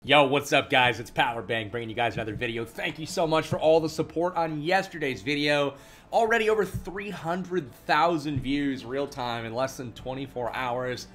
Yo, what's up, guys? It's Powerbang bringing you guys another video. Thank you so much for all the support on yesterday's video. Already over 300,000 views real time in less than 24 hours.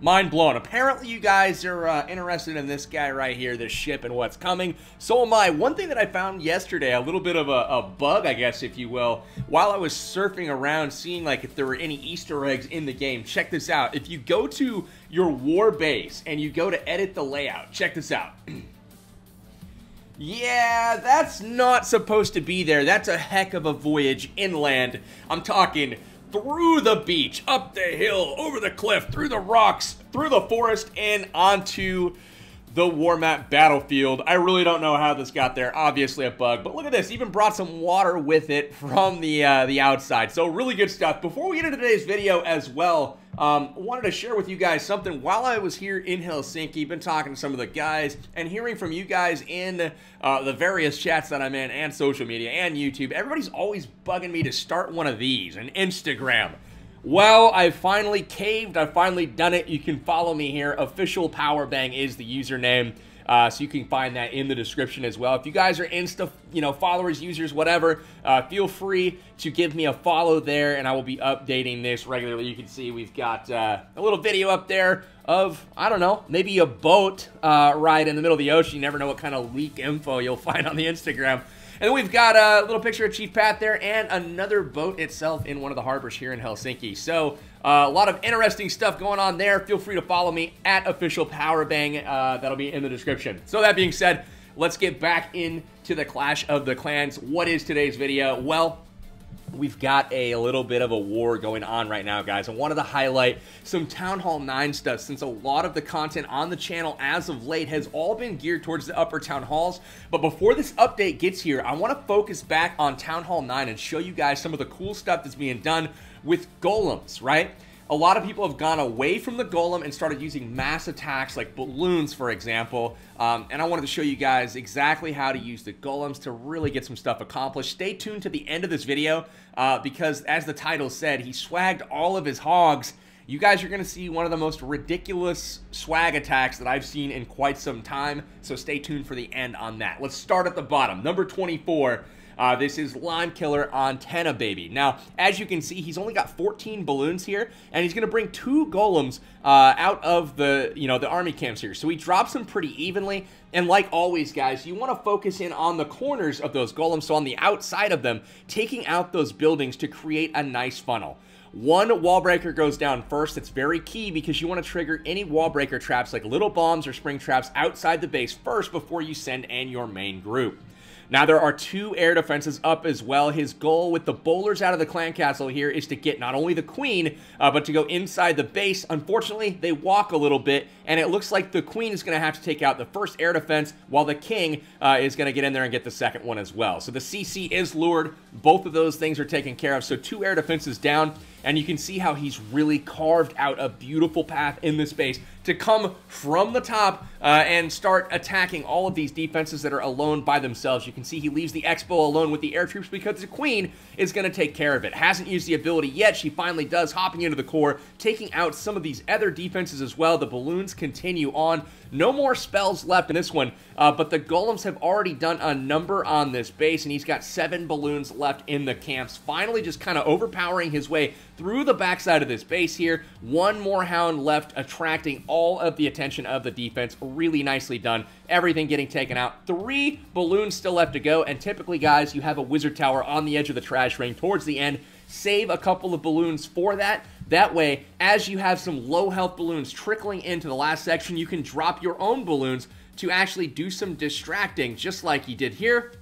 Mind blown. Apparently, you guys are interested in this guy right here, this ship, and what's coming. So am I. One thing that I found yesterday, a little bit of a bug, I guess, if you will, while I was surfing around, seeing like if there were any Easter eggs in the game. Check this out. If you go to your war base and you go to edit the layout, check this out. Yeah, that's not supposed to be there. That's a heck of a voyage inland. I'm talking through the beach, up the hill, over the cliff, through the rocks, through the forest, and onto the war map battlefield. I really don't know how this got there. Obviously a bug, but look at this. Even brought some water with it from the outside. So really good stuff. Before we get into today's video as well, wanted to share with you guys something. While I was here in Helsinki, been talking to some of the guys and hearing from you guys in the various chats that I'm in and social media and YouTube. Everybody's always bugging me to start one of these, an Instagram. Well, I finally caved. I've finally done it. You can follow me here. Official Powerbang is the username. So you can find that in the description as well. If you guys are Insta, followers, users, whatever, feel free to give me a follow there, and I will be updating this regularly. You can see we've got a little video up there of, I don't know, maybe a boat ride in the middle of the ocean. You never know what kind of leak info you'll find on the Instagram. And then we've got a little picture of Chief Pat there and another boat itself in one of the harbors here in Helsinki. So a lot of interesting stuff going on there. Feel free to follow me at Official Powerbang. That'll be in the description. So that being said, let's get back into the Clash of the Clans. What is today's video? Well, we've got a little bit of a war going on right now, guys. I wanted to highlight some Town Hall 9 stuff since a lot of the content on the channel as of late has all been geared towards the upper Town Halls. But before this update gets here, I want to focus back on Town Hall 9 and show you guys some of the cool stuff that's being done with Golems, right? A lot of people have gone away from the Golem and started using mass attacks like balloons, for example. And I wanted to show you guys exactly how to use the Golems to really get some stuff accomplished. Stay tuned to the end of this video because, as the title said, he swagged all of his hogs. You guys are going to see one of the most ridiculous swag attacks that I've seen in quite some time. So stay tuned for the end on that. Let's start at the bottom. Number 24. This is Lime Killer on Tenna Baby. Now, as you can see, he's only got 14 balloons here, and he's going to bring 2 golems out of the, the army camps here. So he drops them pretty evenly, and like always, guys, you want to focus in on the corners of those golems, so on the outside of them, taking out those buildings to create a nice funnel. One wall breaker goes down first. It's very key because you want to trigger any wall breaker traps like little bombs or spring traps outside the base first before you send in your main group. Now, there are 2 air defenses up as well. His goal with the bowlers out of the clan castle here is to get not only the queen, but to go inside the base. Unfortunately, they walk a little bit, and it looks like the queen is going to have to take out the first air defense, while the king is going to get in there and get the second one as well. So the CC is lured. Both of those things are taken care of. So 2 air defenses down, and you can see how he's really carved out a beautiful path in this base to come from the top and start attacking all of these defenses that are alone by themselves. You can see he leaves the Expo alone with the air troops because the queen is going to take care of it. Hasn't used the ability yet. She finally does, hopping into the core, taking out some of these other defenses as well. The balloons continue on. No more spells left in this one, but the golems have already done a number on this base, and he's got 7 balloons left in the camps. Finally just kind of overpowering his way through the backside of this base here. 1 more hound left, attracting all of the attention of the defense. Really nicely done. Everything getting taken out. 3 balloons still left to go, and typically, guys, you have a wizard tower on the edge of the trash ring towards the end. Save a couple of balloons for that. That way, as you have some low health balloons trickling into the last section, you can drop your own balloons to actually do some distracting, just like he did here.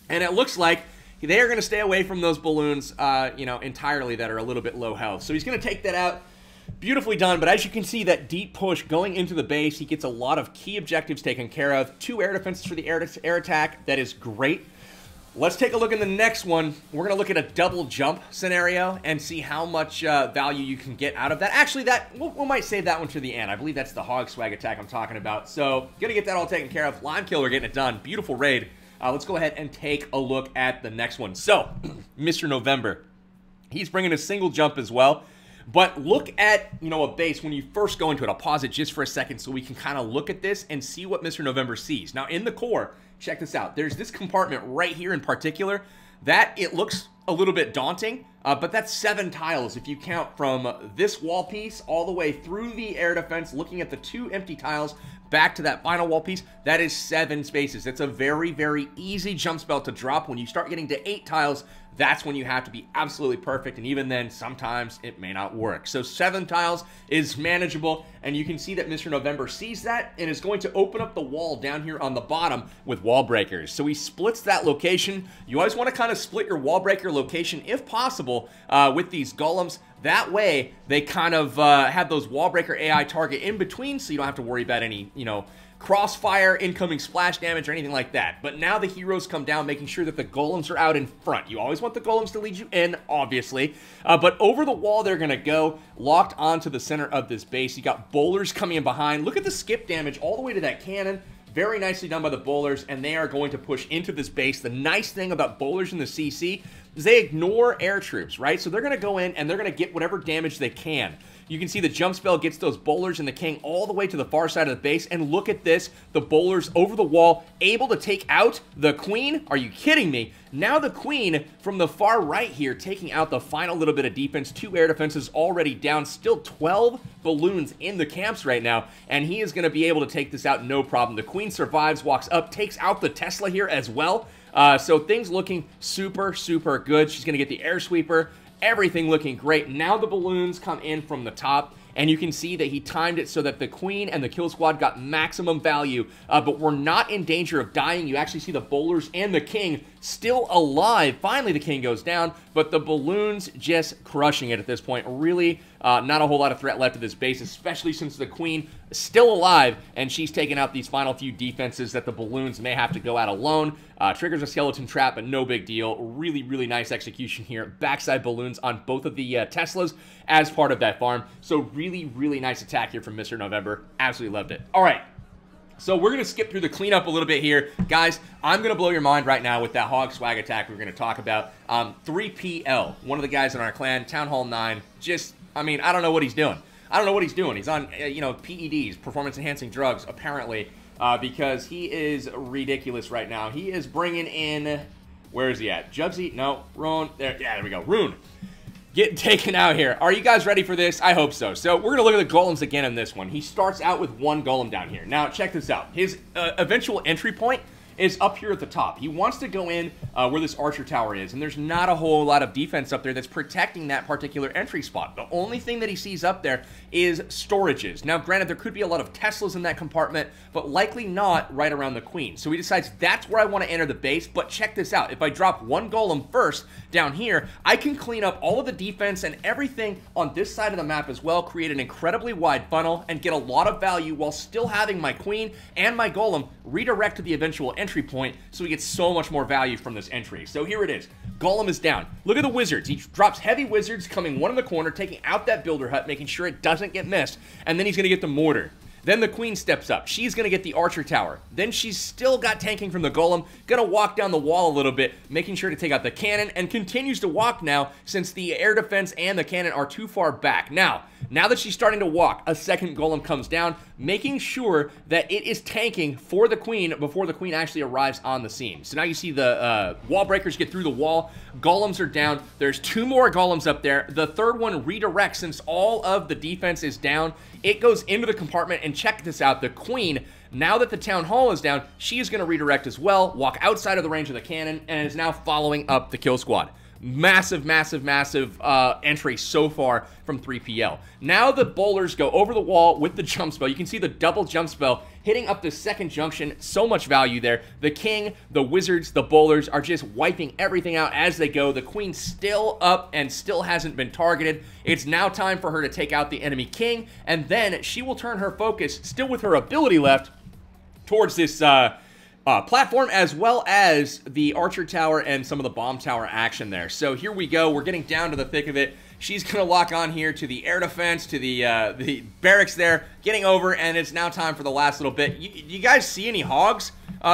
And it looks like they are going to stay away from those balloons, entirely, that are a little bit low health. So he's going to take that out. Beautifully done, but as you can see, that deep push going into the base, he gets a lot of key objectives taken care of. 2 air defenses for the air attack. That is great. Let's take a look in the next one. We're going to look at a double jump scenario and see how much value you can get out of that. Actually, we might save that one to the end. I believe that's the hog swag attack I'm talking about. So, going to get that all taken care of. Lime Killer getting it done. Beautiful raid. Let's go ahead and take a look at the next one. So, Mr. November. He's bringing a single jump as well. But look at, you know, a base when you first go into it. I'll pause it just for a second so we can kind of look at this and see what Mr. November sees. Now, in the core, check this out. There's this compartment right here in particular that it looks a little bit daunting, but that's 7 tiles if you count from this wall piece all the way through the air defense, looking at the 2 empty tiles back to that final wall piece. That is 7 spaces. It's a very, very easy jump spell to drop. When you start getting to 8 tiles, that's when you have to be absolutely perfect, and even then, sometimes it may not work. So 7 tiles is manageable, and you can see that Mr. November sees that and is going to open up the wall down here on the bottom with wall breakers. So he splits that location. You always want to kind of split your wall breaker location, if possible, with these golems. That way, they kind of have those wall breaker AI target in between, so you don't have to worry about any, you know, crossfire, incoming splash damage, or anything like that. But now the heroes come down, making sure that the golems are out in front. You always want the golems to lead you in, obviously. But over the wall, they're going to go locked onto the center of this base. You got bowlers coming in behind. Look at the skip damage all the way to that cannon. Very nicely done by the bowlers, and they are going to push into this base. The nice thing about bowlers in the CC is they ignore air troops, right? So they're going to go in, and they're going to get whatever damage they can. You can see the jump spell gets those bowlers and the king all the way to the far side of the base, and look at this. The bowlers over the wall, able to take out the queen. Are you kidding me? Now the queen from the far right here, taking out the final little bit of defense. 2 air defenses already down. Still 12 balloons in the camps right now, and he is going to be able to take this out no problem. The queen survives, walks up, takes out the Tesla here as well. So things looking super, super good. She's going to get the air sweeper. Everything looking great. Now the balloons come in from the top, and you can see that he timed it so that the queen and the kill squad got maximum value, but we're not in danger of dying. You actually see the bowlers and the king still alive. Finally, the king goes down, but the balloons just crushing it at this point. Really not a whole lot of threat left to this base, especially since the queen is still alive, and she's taking out these final few defenses that the balloons may have to go out alone. Triggers a skeleton trap, but no big deal. Really, really nice execution here. Backside balloons on both of the Teslas as part of that farm. So really, really nice attack here from Mr. November. Absolutely loved it. All right. So we're going to skip through the cleanup a little bit here. Guys, I'm going to blow your mind right now with that Hog swag attack we're going to talk about. 3PL, one of the guys in our clan, Town Hall 9, just, I mean, I don't know what he's doing. I don't know what he's doing. He's on, you know, PEDs, performance-enhancing drugs, apparently, because he is ridiculous right now. He is bringing in, where is he at? Jugsy? No. Rune. There we go. Rune. Getting taken out here. Are you guys ready for this? I hope so. So we're going to look at the golems again in this one. He starts out with 1 golem down here. Now, check this out. His eventual entry point is up here at the top. He wants to go in where this archer tower is, and there's not a whole lot of defense up there that's protecting that particular entry spot. The only thing that he sees up there is storages. Now, granted, there could be a lot of Teslas in that compartment, but likely not right around the queen. So he decides that's where I want to enter the base, but check this out. If I drop 1 golem first down here, I can clean up all of the defense and everything on this side of the map as well, create an incredibly wide funnel, and get a lot of value while still having my queen and my golem redirect to the eventual entry point, so we get so much more value from this entry. So here it is. Golem is down. Look at the wizards. He drops heavy wizards, coming 1 in the corner, taking out that builder hut, making sure it doesn't get missed, and then he's going to get the mortar. Then the queen steps up. She's going to get the archer tower. Then she's still got tanking from the golem. Going to walk down the wall a little bit, making sure to take out the cannon, and continues to walk now since the air defense and the cannon are too far back. Now that she's starting to walk, a second golem comes down, making sure that it is tanking for the queen before the queen actually arrives on the scene. So now you see the wall breakers get through the wall. Golems are down. There's 2 more golems up there. The third one redirects since all of the defense is down. It goes into the compartment, and check this out. The queen, now that the town hall is down, she is going to redirect as well, walk outside of the range of the cannon, and is now following up the kill squad. Massive, massive, massive entry so far from 3PL. Now the bowlers go over the wall with the jump spell. You can see the double jump spell hitting up the second junction. So much value there. The king, the wizards, the bowlers are just wiping everything out as they go. The queen's still up and still hasn't been targeted. It's now time for her to take out the enemy king, and then she will turn her focus, still with her ability left, towards this platform, as well as the archer tower and some of the bomb tower action there. So here we go. We're getting down to the thick of it. She's going to lock on here to the air defense, to the barracks there, getting over, and it's now time for the last little bit. You guys see any hogs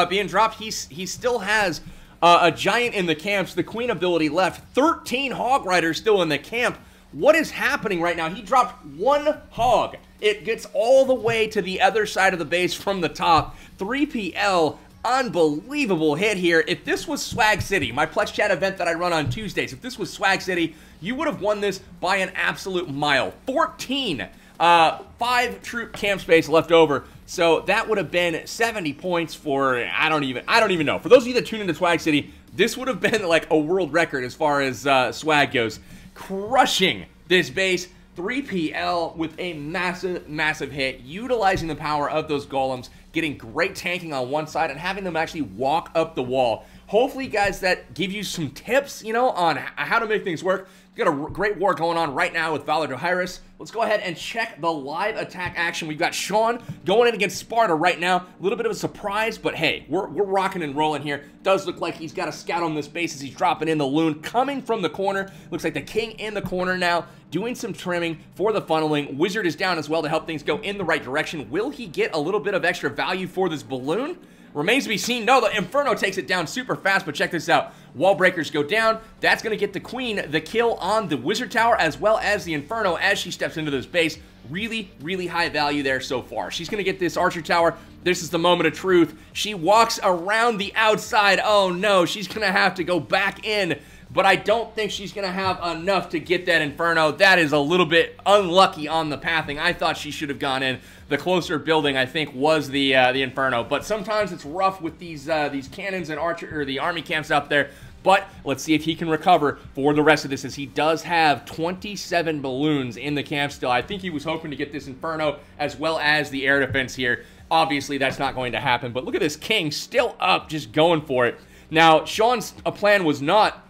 being dropped? He still has a giant in the camps. The queen ability left. 13 hog riders still in the camp. What is happening right now? He dropped one hog. It gets all the way to the other side of the base from the top. 3PL, unbelievable hit here. If this was Swag City, my Plex Chat event that I run on Tuesdays, if this was Swag City, you would have won this by an absolute mile. 14. 5 troop camp space left over. So that would have been 70 points for, I don't even know. For those of you that tune into Swag City, this would have been like a world record as far as swag goes. Crushing this base. 3PL with a massive hit, utilizing the power of those golems, getting great tanking on one side and having them actually walk up the wall. Hopefully, guys, that give you some tips, you know, on how to make things work. We've got a great war going on right now with Valor Dohyrus. Let's go ahead and check the live attack action. We've got Sean going in against Sparta right now. A little bit of a surprise, but hey, we're rocking and rolling here. Does look like he's got a scout on this base as he's dropping in the loon coming from the corner. Looks like the king in the corner now, doing some trimming for the funneling. Wizard is down as well to help things go in the right direction. Will he get a little bit of extra value for this balloon? Remains to be seen. No, the Inferno takes it down super fast, but check this out. Wall breakers go down. That's going to get the Queen the kill on the Wizard Tower as well as the Inferno as she steps into this base. Really high value there so far. She's going to get this Archer Tower. This is the moment of truth. She walks around the outside. Oh no, she's going to have to go back in. But I don't think she's going to have enough to get that Inferno. That is a little bit unlucky on the pathing. I thought she should have gone in. The closer building, I think, was the Inferno. But sometimes it's rough with these cannons and the army camps out there. But let's see if he can recover for the rest of this, as he does have 27 balloons in the camp still. I think he was hoping to get this Inferno as well as the air defense here. Obviously, that's not going to happen. But look at this king still up, just going for it. Now, Sean's plan was not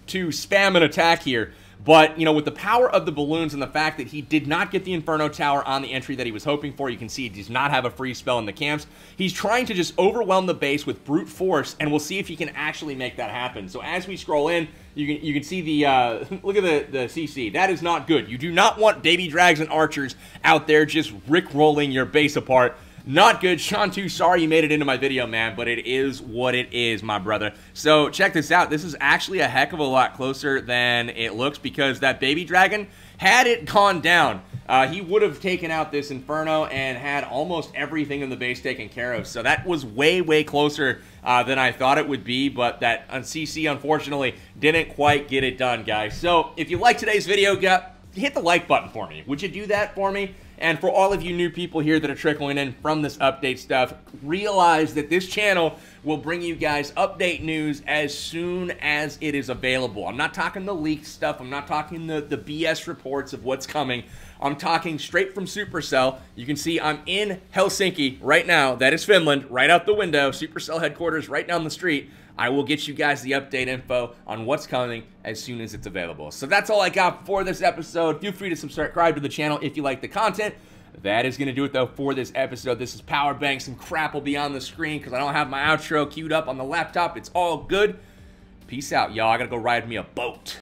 to spam an attack here, but, you know, with the power of the balloons and the fact that he did not get the Inferno Tower on the entry that he was hoping for, you can see he does not have a free spell in the camps. He's trying to just overwhelm the base with brute force, and we'll see if he can actually make that happen. So as we scroll in, you can see the, look at the CC. That is not good. You do not want baby drags and archers out there just rickrolling your base apart. Not good. Sean, too, sorry you made it into my video, man, but it is what it is, my brother. So check this out. This is actually a heck of a lot closer than it looks, because that baby dragon, had it gone down, he would have taken out this Inferno and had almost everything in the base taken care of. So that was way closer than I thought it would be, but that CC, unfortunately, didn't quite get it done, guys. So if you like today's video, hit the like button for me. Would you do that for me? And for all of you new people here that are trickling in from this update stuff, realize that this channel will bring you guys update news as soon as it is available. I'm not talking the leaked stuff. I'm not talking the BS reports of what's coming. I'm talking straight from Supercell. You can see I'm in Helsinki right now. That is Finland, right out the window. Supercell headquarters right down the street. I will get you guys the update info on what's coming as soon as it's available. So that's all I got for this episode. Feel free to subscribe to the channel if you like the content. That is going to do it, though, for this episode. This is Powerbang. Some crap will be on the screen because I don't have my outro queued up on the laptop. It's all good. Peace out, y'all. I got to go ride me a boat.